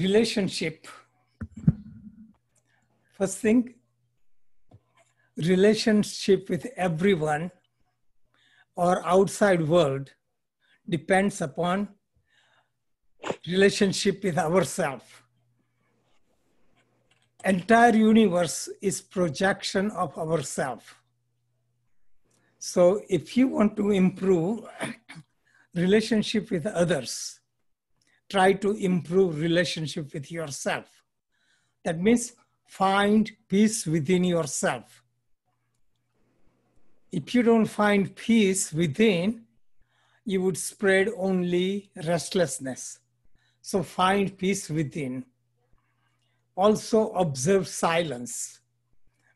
Relationship. First thing, relationship with everyone or outside world depends upon relationship with ourselves. Entire universe is projection of ourselves. So if you want to improve relationship with others, try to improve relationship with yourself. That means find peace within yourself. If you don't find peace within, you would spread only restlessness. So find peace within. Also observe silence.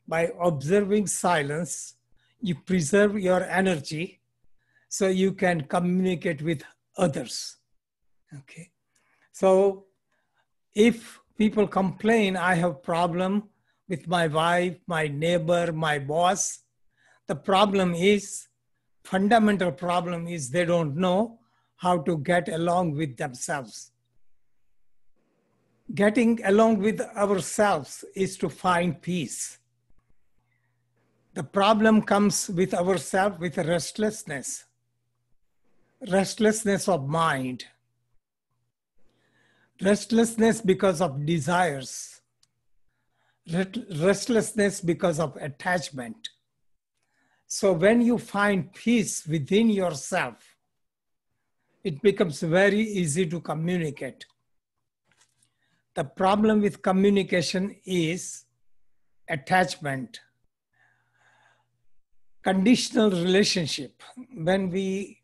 By observing silence, you preserve your energy so you can communicate with others. Okay. So if people complain, I have problem with my wife, my neighbor, my boss, the problem is, fundamental problem is they don't know how to get along with themselves. Getting along with ourselves is to find peace. The problem comes with ourselves with restlessness of mind, restlessness because of desires, restlessness because of attachment. So when you find peace within yourself, it becomes very easy to communicate. The problem with communication is attachment. Conditional relationship. When we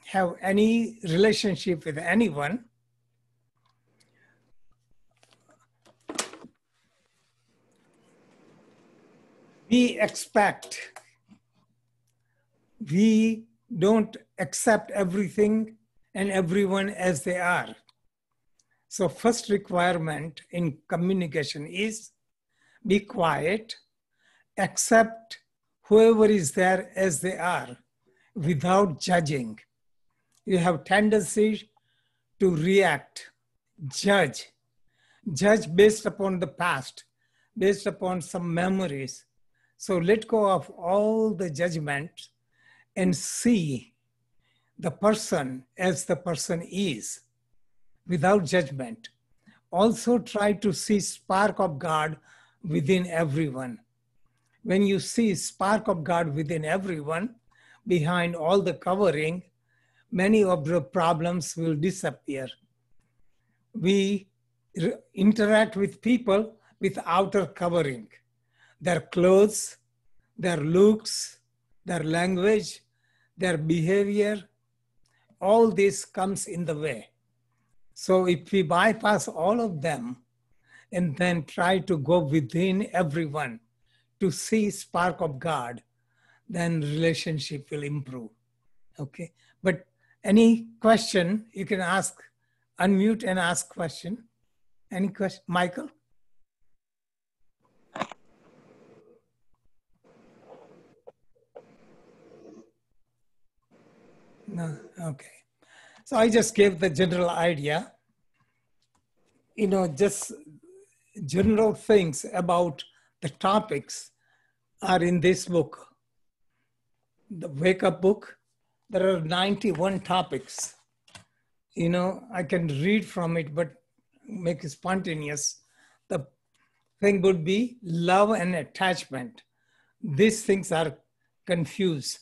have any relationship with anyone, we don't accept everything and everyone as they are. So first requirement in communication is be quiet, accept whoever is there as they are without judging. You have tendency to react, judge based upon the past, based upon some memories. So let go of all the judgment and see the person as the person is without judgment. Also try to see spark of God within everyone. When you see spark of God within everyone, behind all the covering, many of the problems will disappear. We interact with people with outer covering. Their clothes, their looks, their language, their behavior, all this comes in the way. So if we bypass all of them and then try to go within everyone to see spark of God, then relationship will improve. Okay. But any question you can ask, unmute and ask question. Any question, Michael? No, okay. So I just gave the general idea, just general things about the topics are in this book, the Wake Up book. There are 91 topics. I can read from it, but make it spontaneous. The thing would be love and attachment. These things are confused.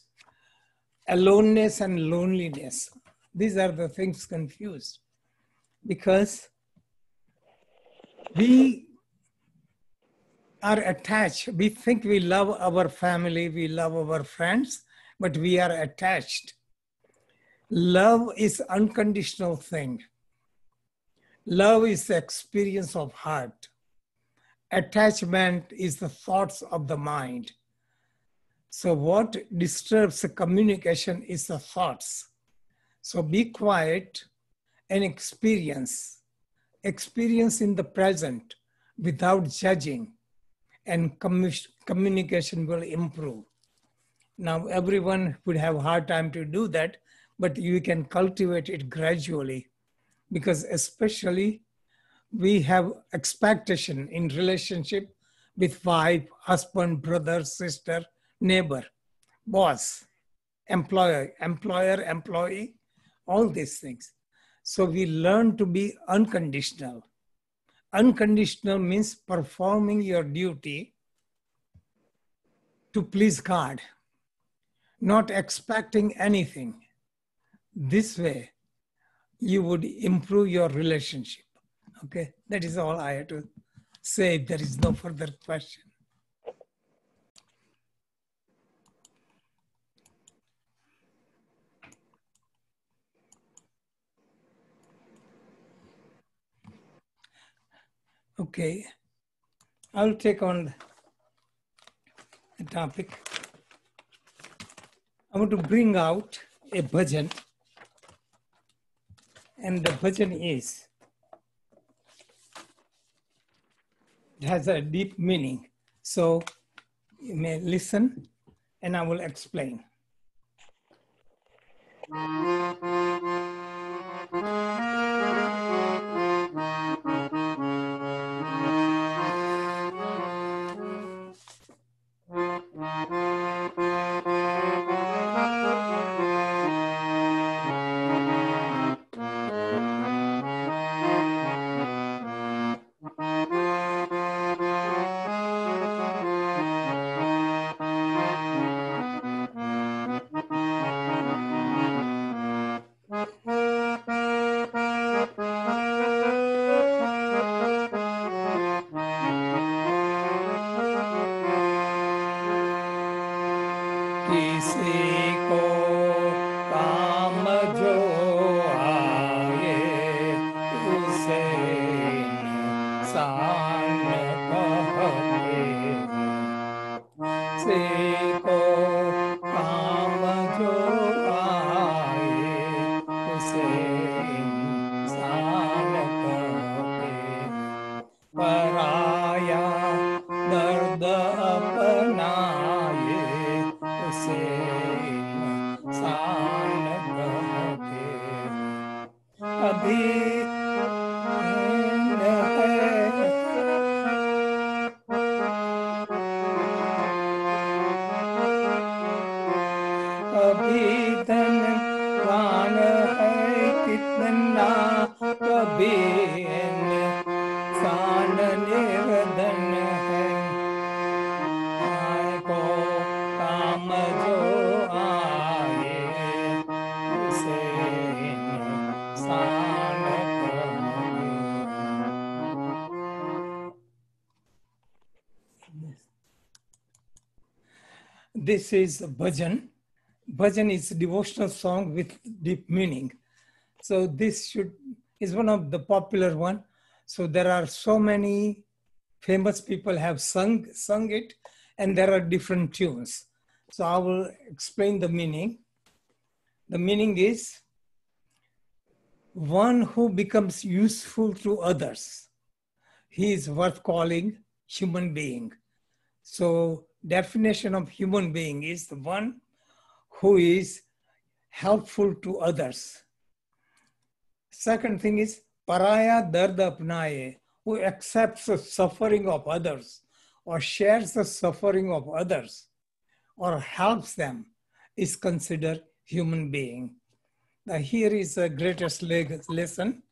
Aloneness and loneliness. These are the things confused because we are attached. We think we love our family, we love our friends, but we are attached. Love is unconditional thing. Love is the experience of heart. Attachment is the thoughts of the mind. So what disturbs the communication is the thoughts. So be quiet and experience. Experience in the present without judging, and communication will improve. Now everyone would have a hard time to do that, but you can cultivate it gradually, because especially we have expectation in relationship with wife, husband, brother, sister, neighbor, boss, employer, employee, all these things. So we learn to be unconditional. Unconditional means performing your duty to please God, not expecting anything. This way, you would improve your relationship. Okay, that is all I have to say. If there is no further question. Okay, I'll take on the topic. I want to bring out a bhajan, and the bhajan it has a deep meaning. So you may listen and I will explain. किसी को काम जो आए उसे इंसान कहते हैं। किसी को काम जो आए उसे इंसान कहते हैं। पराया दर्द अपनाए उसे इंसान कहते हैं। अभी कभी धनवान है कितना, कभी इंसान निर्धन है। को काम जो आए उसे इंसान कहते हैं। This is bhajan. Bhajan is a devotional song with deep meaning. So this is one of the popular one. So there are so many famous people have sung it, and there are different tunes. So I will explain the meaning. The meaning is one who becomes useful to others. He is worth calling human being. So definition of human being is the one who is helpful to others. Second thing is paraya dard apnaye, who accepts the suffering of others or shares the suffering of others or helps them is considered human being. Now here is the greatest lesson.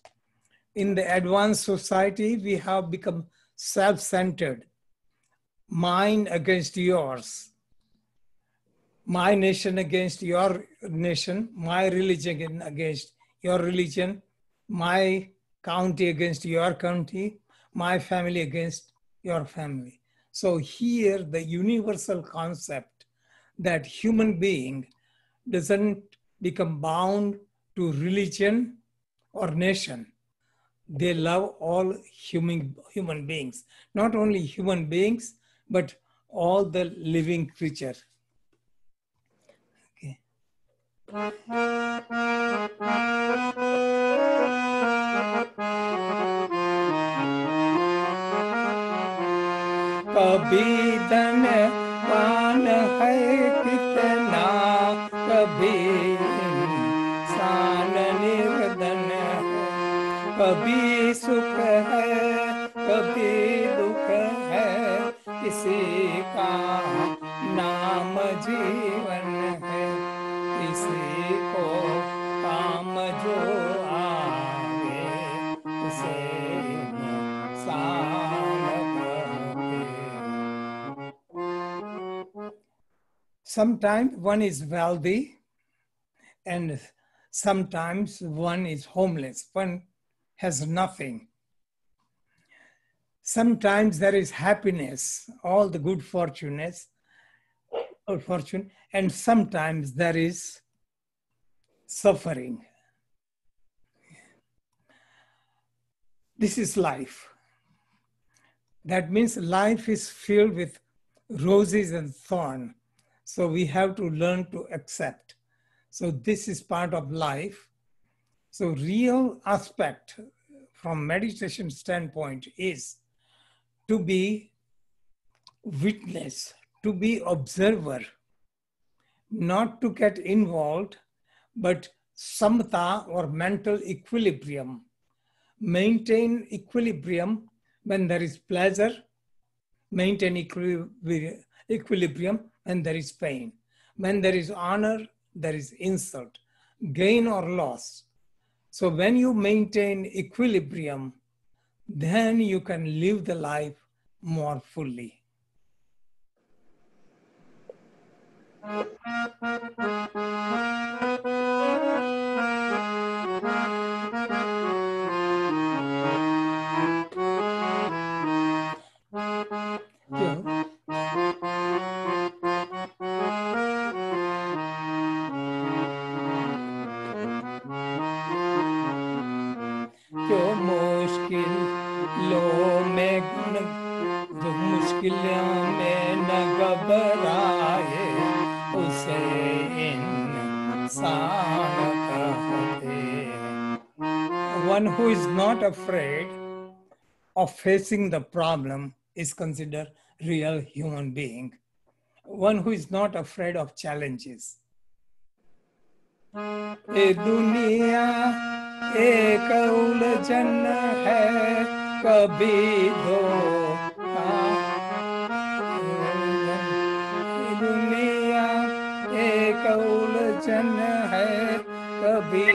In the advanced society, we have become self-centered. Mine against yours. My nation against your nation. My religion against your religion. My county against your county. My family against your family. So here the universal concept that human being doesn't become bound to religion or nation. They love all human beings, not only human beings, but all the living creatures. Okay. कभी धनवान है कितना, कभी इंसान निर्धन है। कभी सुख है कभी दुख है, इसी का नाम जीवन है। इसी को काम जो आवे, उसे इंसान कहते। Sometimes one is wealthy and sometimes one is homeless. One has nothing. Sometimes there is happiness, all the good fortune, and sometimes there is suffering. This is life. That means life is filled with roses and thorns. So we have to learn to accept. So this is part of life. So real aspect from meditation standpoint is to be witness, to be observer, not to get involved, but samatha or mental equilibrium. Maintain equilibrium when there is pleasure, maintain equilibrium when there is pain. When there is honor, there is insult, gain or loss. So when you maintain equilibrium, then you can live the life more fully. जो मुश्किलों में जो मुश्किलों में न घबराए, उसे इंसान कहते हैं. One who is not afraid of facing the problem is considered real human being. One who is not afraid of challenges. ये दुनिया एक उलझन है, कभी धोखा। ये दुनिया एक उलझन है, कभी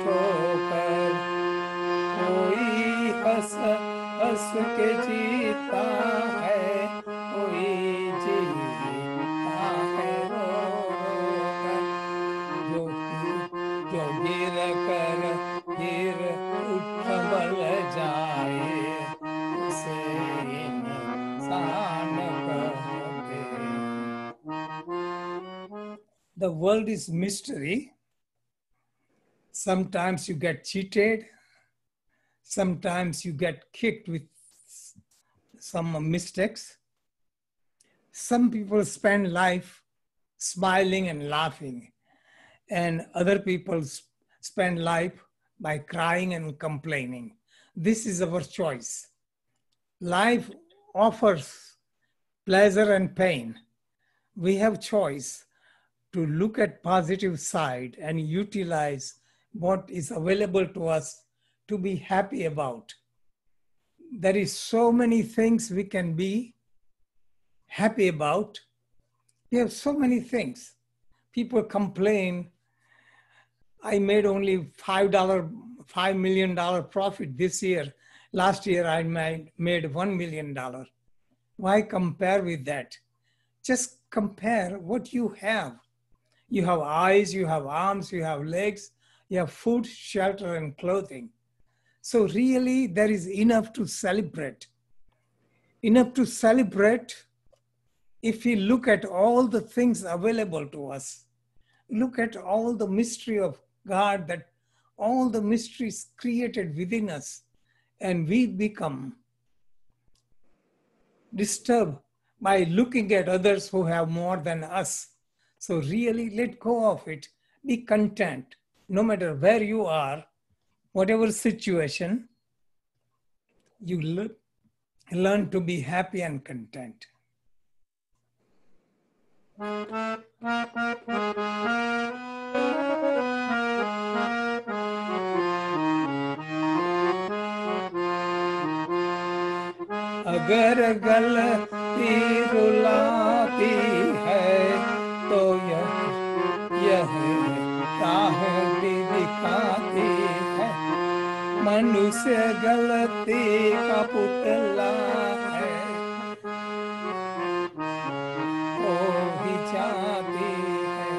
ठोकर। कोई हंस हंस के जीता है, कोई जीता है रो रो कर। जो गिर कर गिर उठ बल जाए, उसे इंसान कहते हैं. The world is mystery. Sometimes you get cheated. Sometimes you get kicked with some mistakes. Some people spend life smiling and laughing, and other people spend life by crying and complaining. This is our choice. Life offers pleasure and pain. We have choice to look at positive side and utilize what is available to us to be happy about. There is so many things we can be happy about. We have so many things. People complain, I made only $5 million profit this year. Last year I made $1 million. Why compare with that? Just compare what you have. You have eyes, you have arms, you have legs, you have food, shelter, and clothing. So really there is enough to celebrate. Enough to celebrate if we look at all the things available to us. Look at all the mystery of God, that all the mysteries created within us, and we become disturbed by looking at others who have more than us. So really let go of it. Be content, no matter where you are, whatever situation, you learn to be happy and content. अगर गलती रुलाती है तो यह राह भी दिखाती है। मनुष्य गलती का पुतला है, हो ही जाती है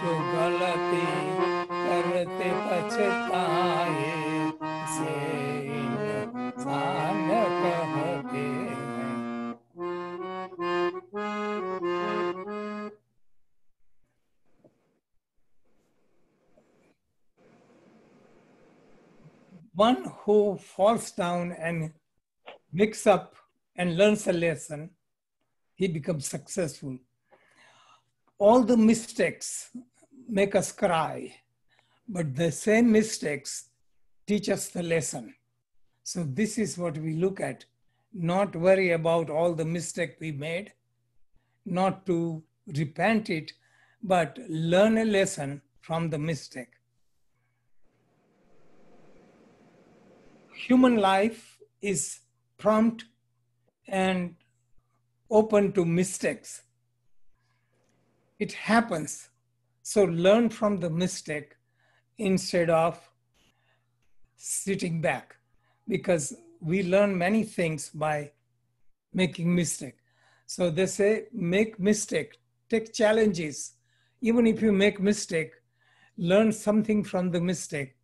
जो गलती करते पछताए, से इंसान कहते हैं। One who falls down and wakes up and learns a lesson, he becomes successful. All the mistakes make us cry, but the same mistakes teach us the lesson. So this is what we look at. Not worry about all the mistake we made, not to repent it, but learn a lesson from the mistake. Human life is prompt and open to mistakes. It happens. So learn from the mistake instead of sitting back, because we learn many things by making mistake. So they say, make mistake, take challenges. Even if you make mistake, learn something from the mistake,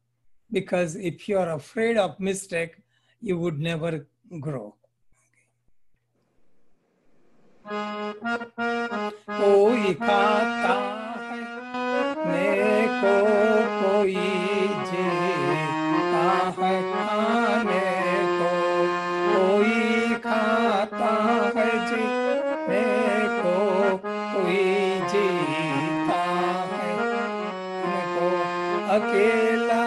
because if you are afraid of mistake, you would never grow. कोई खाता है नेको कोई जीता है खाने को, कोई खाता है जीने को, कोई जीता है को, अकेला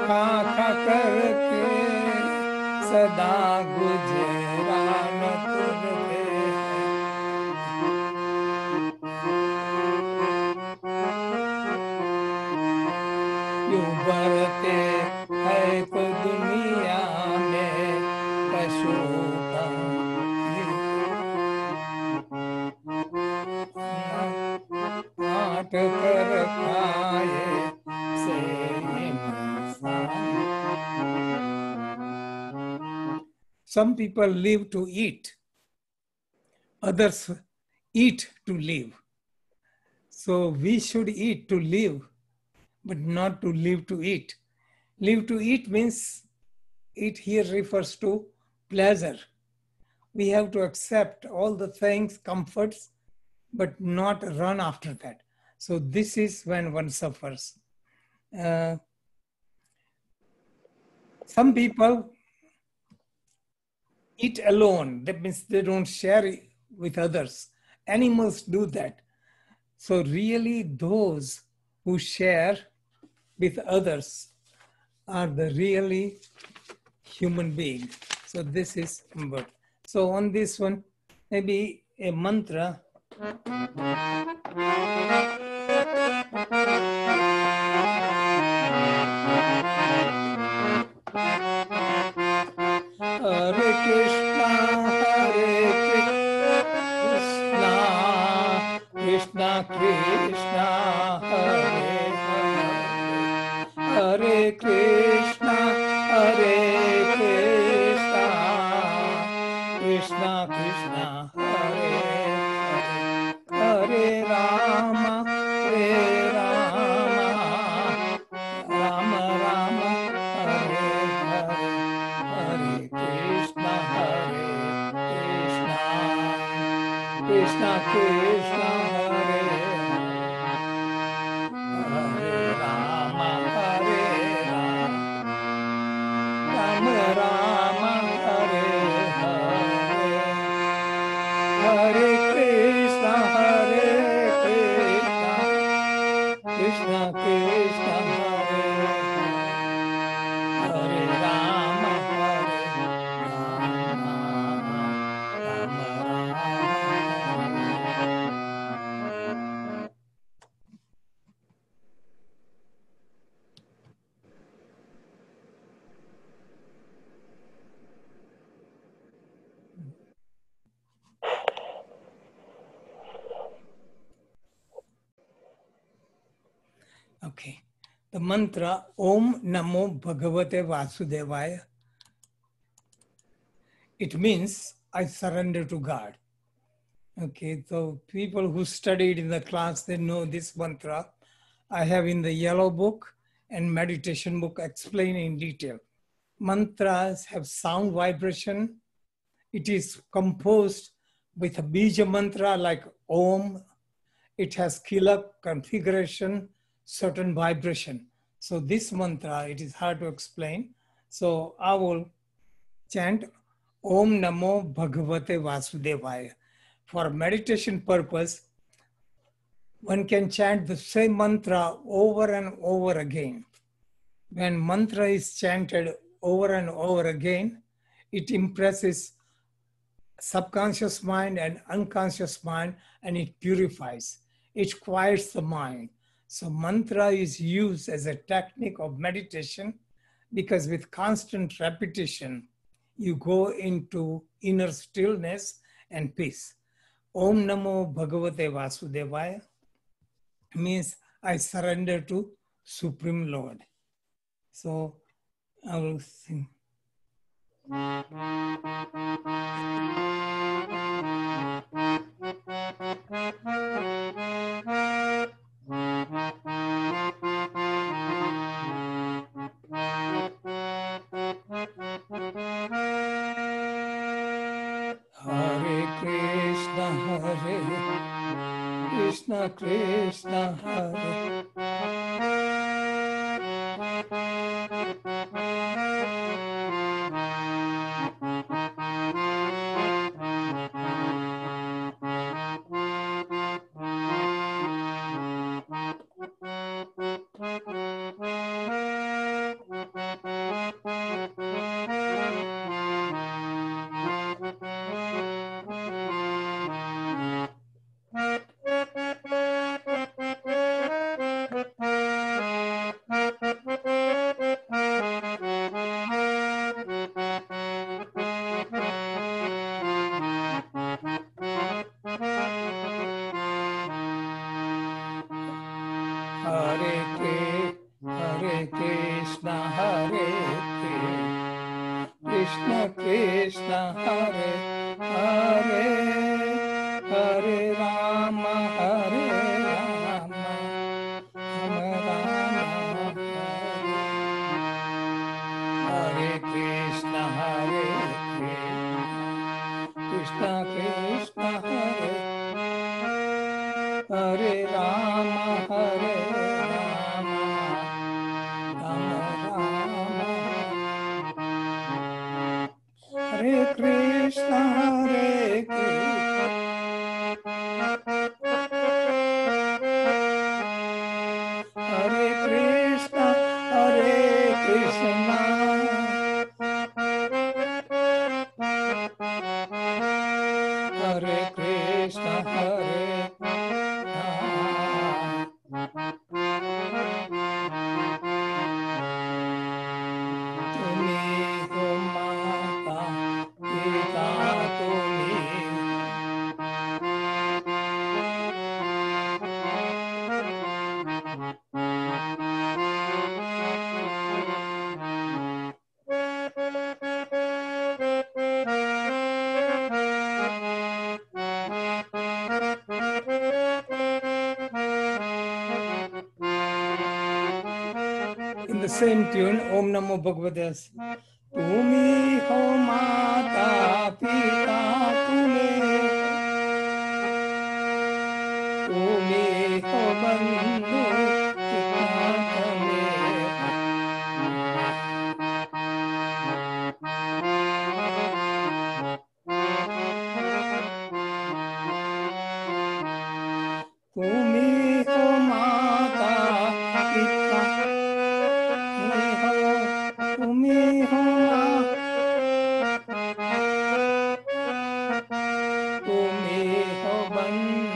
खा खा करके सदा गुजरान तुझे। बढ़ते है तो दुनिया में पशु काट कर खाए से इंसान। Some people live to eat, others eat to live. So we should eat to live, but not to live to eat. Live to eat means, it here refers to pleasure. We have to accept all the things, comforts, but not run after that. So this is when one suffers. Some people eat alone. That means they don't share it with others. Animals do that. So really those who share with others are the really human being. So this is good. So on this one, maybe a mantra. Hare Krishna, Krishna Krishna, Hare Hare, Hare Krishna, Krishna Krishna, Hare Hare, Hare Rama, Rama Rama, Hare Hare, Hare Krishna, Krishna Krishna, Hare Hare, Rama, Rama Rama, Hare Hare, Hare Krishna, Krishna Krishna, Hare Hare, Rama, Rama, Rama Rama, Okay. The mantra Om Namo Bhagavate Vasudevaya. It means I surrender to God. Okay, so people who studied in the class, they know this mantra. I have in the yellow book and meditation book explained in detail. Mantras have sound vibration. It is composed with a bija mantra like Om. It has kilak configuration, certain vibration. So this mantra, it is hard to explain. So I will chant Om Namo Bhagavate Vasudevaya. For meditation purpose, one can chant the same mantra over and over again. When mantra is chanted over and over again, it impresses subconscious mind and unconscious mind, and it purifies. It quiets the mind. So mantra is used as a technique of meditation because with constant repetition, you go into inner stillness and peace. Om Namo Bhagavate Vasudevaya means I surrender to Supreme Lord. So I will sing. Hare Krishna Krishna Hare Hare Krishna Krishna Krishna Hare Hare Hare Rama Rama Rama Hare Krishna Krishna Krishna Hare Rama Hare Krishna Hare Krishna Hare Krishna Hare Rama. Tumi ho mata pita In the same tune, Om Namo Bhagavate. Tumi ho mata pita tumi ho bandhu tumi ho mata pita tumi ho bandhu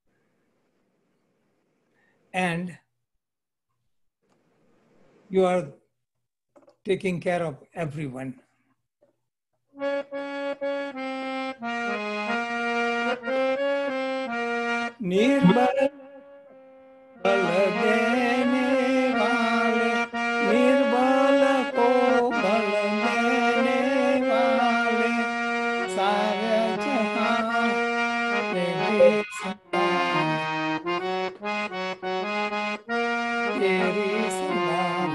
and you are taking care of everyone. निर्बल बल देने वाले, निर्बल को बल देने वाले, सारे जहां तेरी संभाल,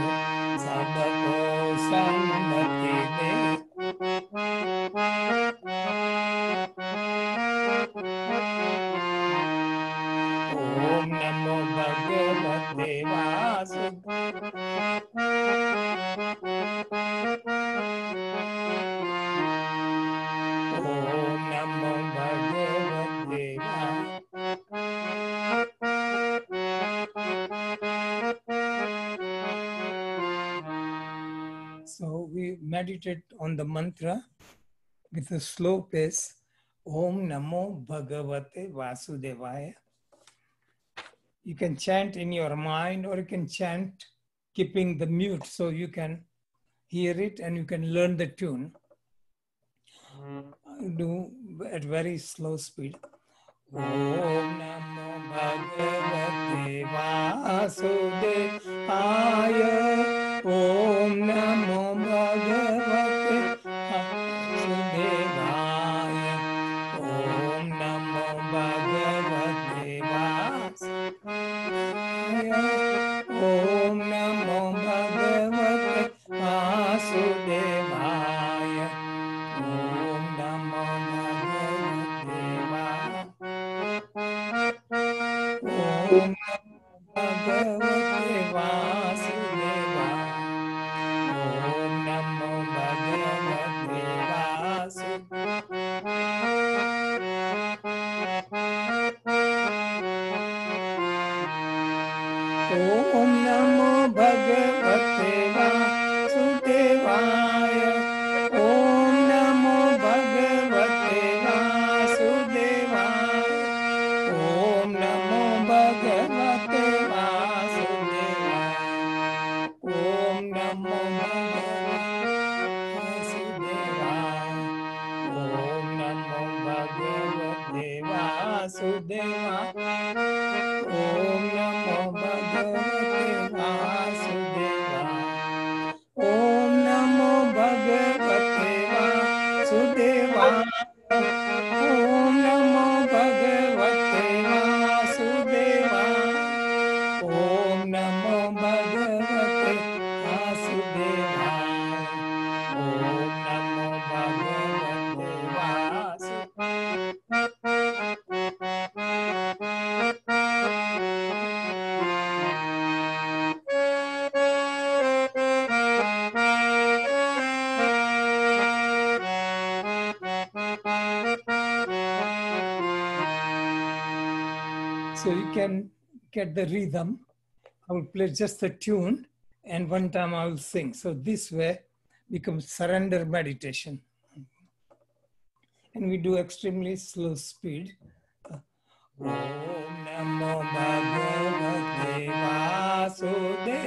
सबको सन्मति दे। ओम नमो भगवते वासुदेवाय। ओम नमो भगवते So we meditate on the mantra with a slow pace. Om Namo Bhagavate Vasudevaya. You can chant in your mind or you can chant keeping the mute so you can hear it and you can learn the tune. Do at very slow speed. Om Namo Bhagavate Vasudevaya. Om Namo Bhagavate Vasudevaya. Om Namo Bhagavate Vasudevaya. Om Namo Bhagavate Vasudevaya. Om Namo Bhagavate Om Bhagavate Vasudevaya. Om Namo Bhagavate Vasudevaya. Om Namo Bhagavate Vasudevaya. Om Namo Bhagavate Vasudevaya. Om Namo Bhagavate Vasudevaya. Om Namo Bhagavate Vasudevaya. Om Namo Bhagavate Vasudevaya. Om Namo Bhagavate Vasudevaya. Om Namo Bhagavate Vasudevaya. Om Namo Bhagavate Vasudevaya. Om Namo Bhagavate So you can get the rhythm. I will play just the tune and one time I will sing. So this way becomes surrender meditation. And we do extremely slow speed. Om Namo Bhagavate Vasudevaya.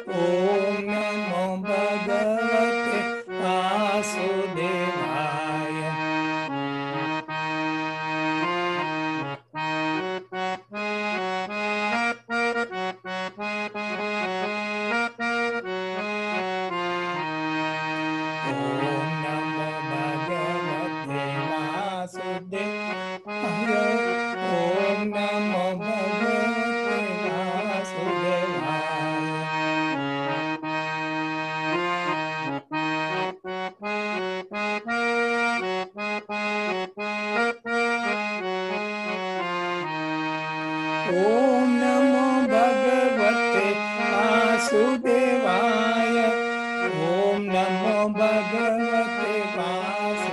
Om Namo Bhagavate Vasudevaya. Om Namo Bhagavate Vasudevaya. Om Namo Bhagavate Vasudevaya. Om Namo Bhagavate Vasudevaya. Om Namo Bhagavate Vasudevaya.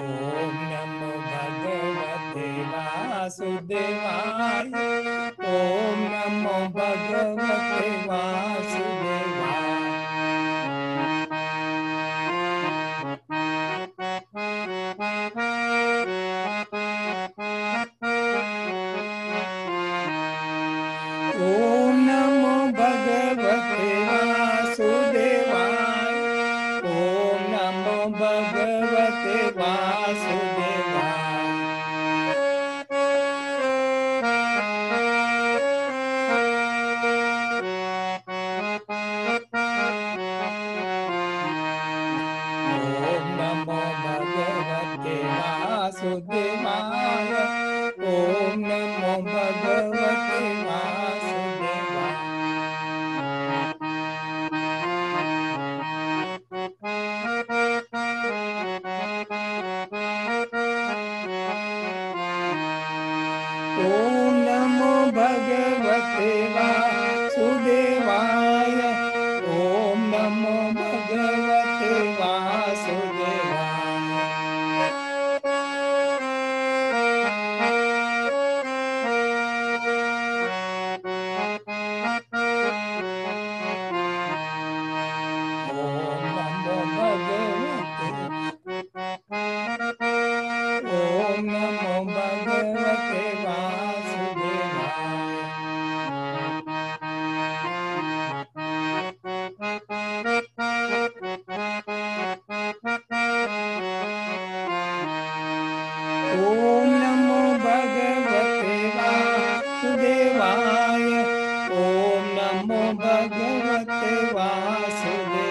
Om Namo Bhagavate Vasudevaya. Om Namo Bhagavate Vasudevaya. Om Namo Bhagavate Vasudevaya. Om Namo Bhagavate Vasudevaya. Om Namo Bhagavate Vasudevaya. Om Namo Bhagavate Vasudevaya. Om Namo Bhagavate Vasudevaya. Om Namo Bhagavate Vasudevaya. Om Namo Bhagavate. Om Namo Bhagavate Vasudevaya. Om Namo Bhagavate Vasudevaya. Om Namo Bhagavate Vasudevaya.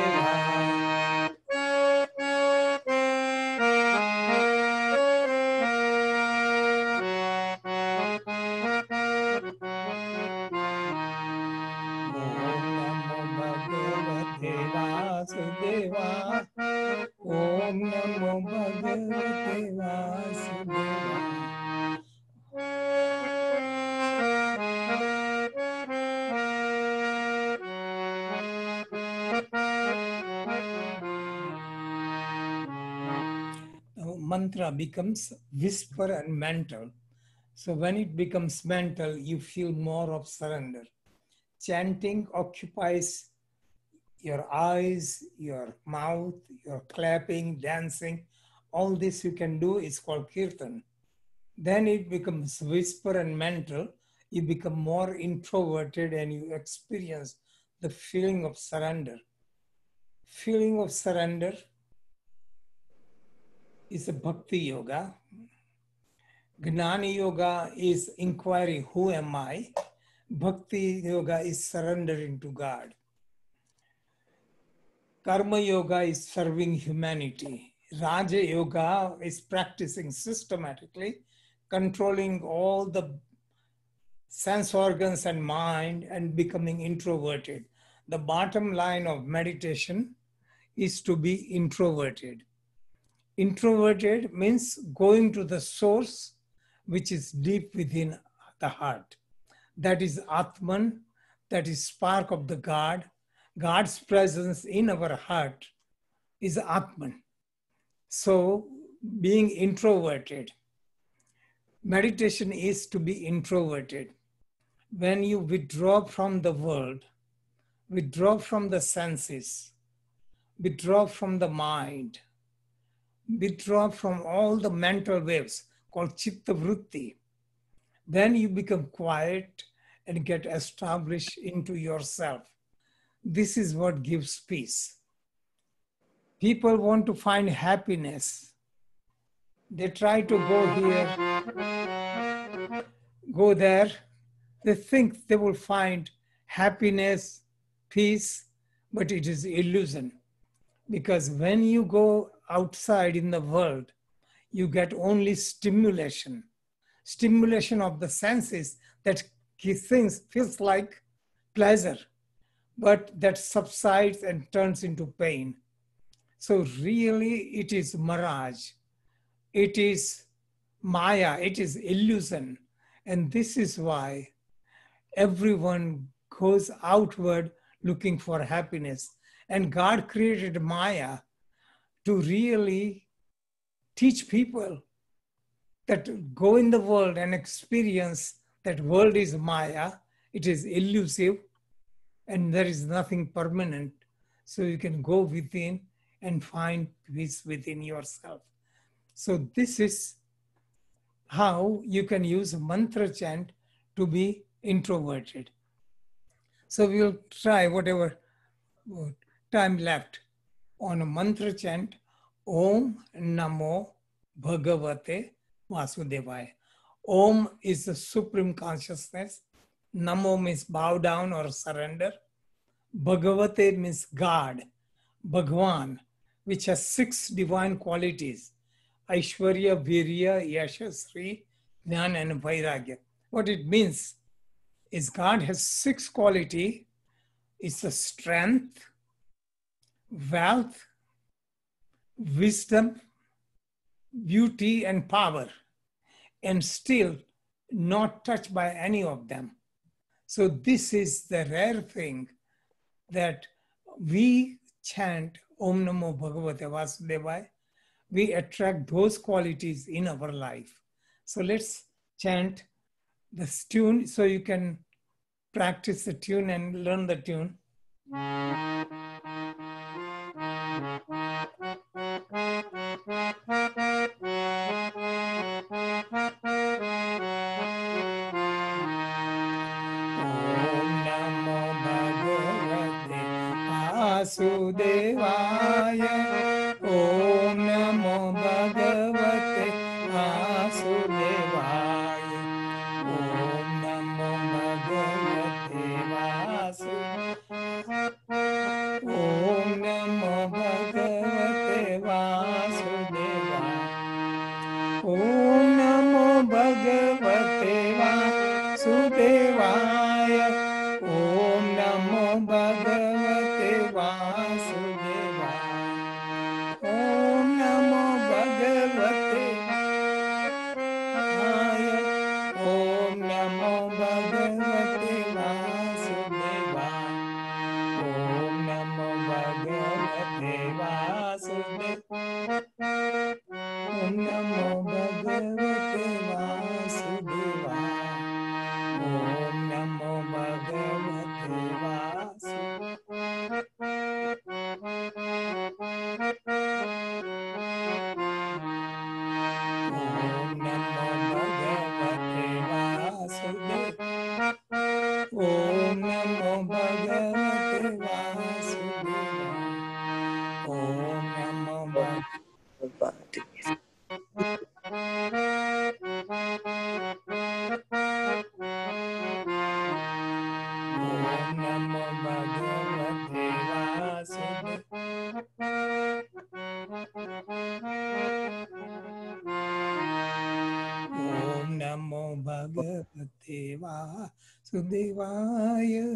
Om Namo Bhagavate Vasudevaya. Om Namo Bhagavate Vasudevaya. Now, mantra becomes whisper and mental. So when it becomes mental, you feel more of surrender. Chanting occupies your eyes, your mouth, your clapping, dancing. All this you can do is called kirtan. Then it becomes whisper and mental. You become more introverted and you experience the feeling of surrender. Feeling of surrender is a bhakti yoga. Gnani yoga is inquiry, who am I? Bhakti yoga is surrendering to God. Karma yoga is serving humanity. Raja yoga is practicing systematically, controlling all the sense organs and mind and becoming introverted. The bottom line of meditation is to be introverted. Introverted means going to the source which is deep within the heart. That is Atman, that is spark of the God. God's presence in our heart is Atman. So being introverted, meditation is to be introverted. When you withdraw from the world, withdraw from the senses, withdraw from the mind, withdraw from all the mental waves called chitta vritti, then you become quiet and get established into yourself. This is what gives peace. People want to find happiness. They try to go here, go there. They think they will find happiness, peace, but it is illusion. Because when you go outside in the world, you get only stimulation. Stimulation of the senses that things feels like pleasure, but that subsides and turns into pain. So really it is mirage. It is maya, it is illusion. And this is why everyone goes outward looking for happiness. And God created Maya to really teach people that go in the world and experience that world is Maya, it is elusive, and there is nothing permanent. So you can go within and find peace within yourself. So this is how you can use mantra chant to be introverted. So we'll try whatever time left on a mantra chant, Om Namo Bhagavate Vasudevaya. Om is the supreme consciousness. Namo means bow down or surrender. Bhagavate means God, Bhagwan, which has 6 divine qualities: Aishwarya, Virya, Yasha, Sri, Jnana, and Vairagya. What it means is God has 6 qualities. It's the strength, wealth, wisdom, beauty, and power, and still not touched by any of them. So this is the rare thing, that we chant Om Namo Bhagavate Vasudevaya, we attract those qualities in our life. So let's chant this tune so you can practice the tune and learn the tune. Vasudevaya, Om Namo Bhagavate Vasudevaya, Om Namo Bhagavate Vasudevaya, Om Namo Bhagavate Vasudevaya, Om Namo Bhagavate Vasudevaya, Om Namo Bhagavate Vasudevaya, Om Namo Bhagavate Vasudevaya, Om Namo Bhagavate Vasudevaya, Om Namo Bhagavate Vasudevaya, Om Namo Bhagavate Vasudevaya, Om Namo Bhagavate Vasudevaya, Om Namo Bhagavate Vasudevaya, Om Namo Bhagavate Om Namo Bhagavate Vasudevaya, Om Namo Bhagavate Vasudevaya,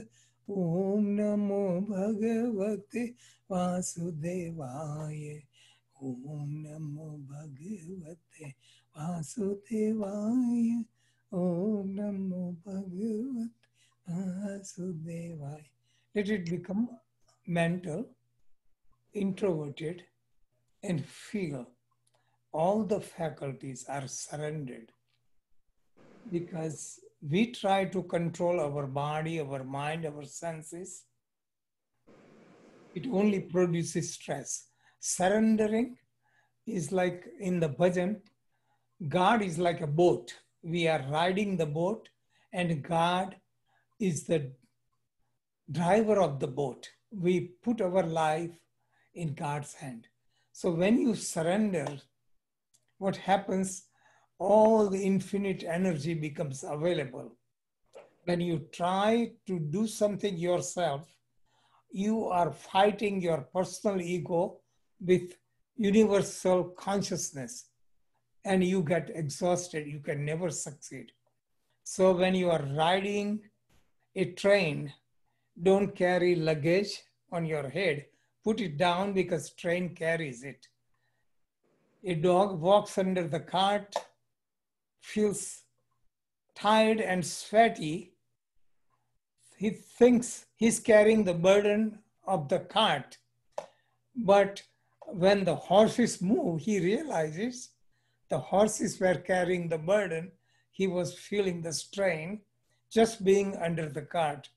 Om Namo Bhagavate Vasudevaya, Om Namo Bhagavate Vasudevaya, Om Namo Bhagavate Vasudevaya. Let it become mental, introverted, and feel all the faculties are surrendered. Because we try to control our body, our mind, our senses, it only produces stress. Surrendering is like in the bhajan, God is like a boat. We are riding the boat, and God is the driver of the boat. We put our life in God's hand. So when you surrender, what happens? All the infinite energy becomes available. When you try to do something yourself, you are fighting your personal ego with universal consciousness, and you get exhausted. You can never succeed. So when you are riding a train, don't carry luggage on your head. Put it down, because train carries it. A dog walks under the cart, feels tired and sweaty. He thinks he's carrying the burden of the cart. But when the horses move, he realizes the horses were carrying the burden. He was feeling the strain just being under the cart.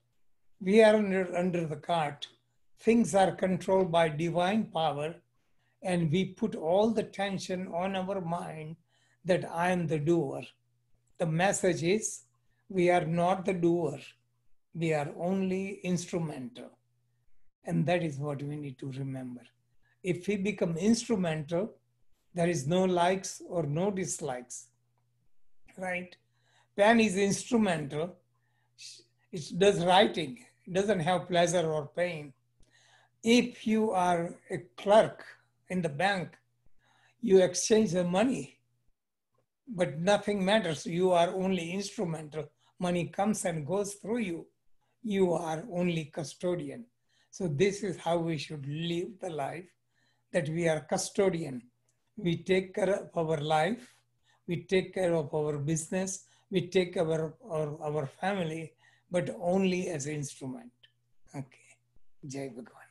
We are under the cart. Things are controlled by divine power, and we put all the tension on our mind that I am the doer. The message is, we are not the doer. We are only instrumental. And that is what we need to remember. If we become instrumental, there is no likes or no dislikes, right? Pen is instrumental. It does writing. It doesn't have pleasure or pain. If you are a clerk in the bank, you exchange the money, but nothing matters. You are only instrumental. Money comes and goes through you. You are only custodian. So this is how we should live the life, that we are custodian. We take care of our life, we take care of our business, we take care of our family, but only as an instrument. Okay. Jai Bhagwan.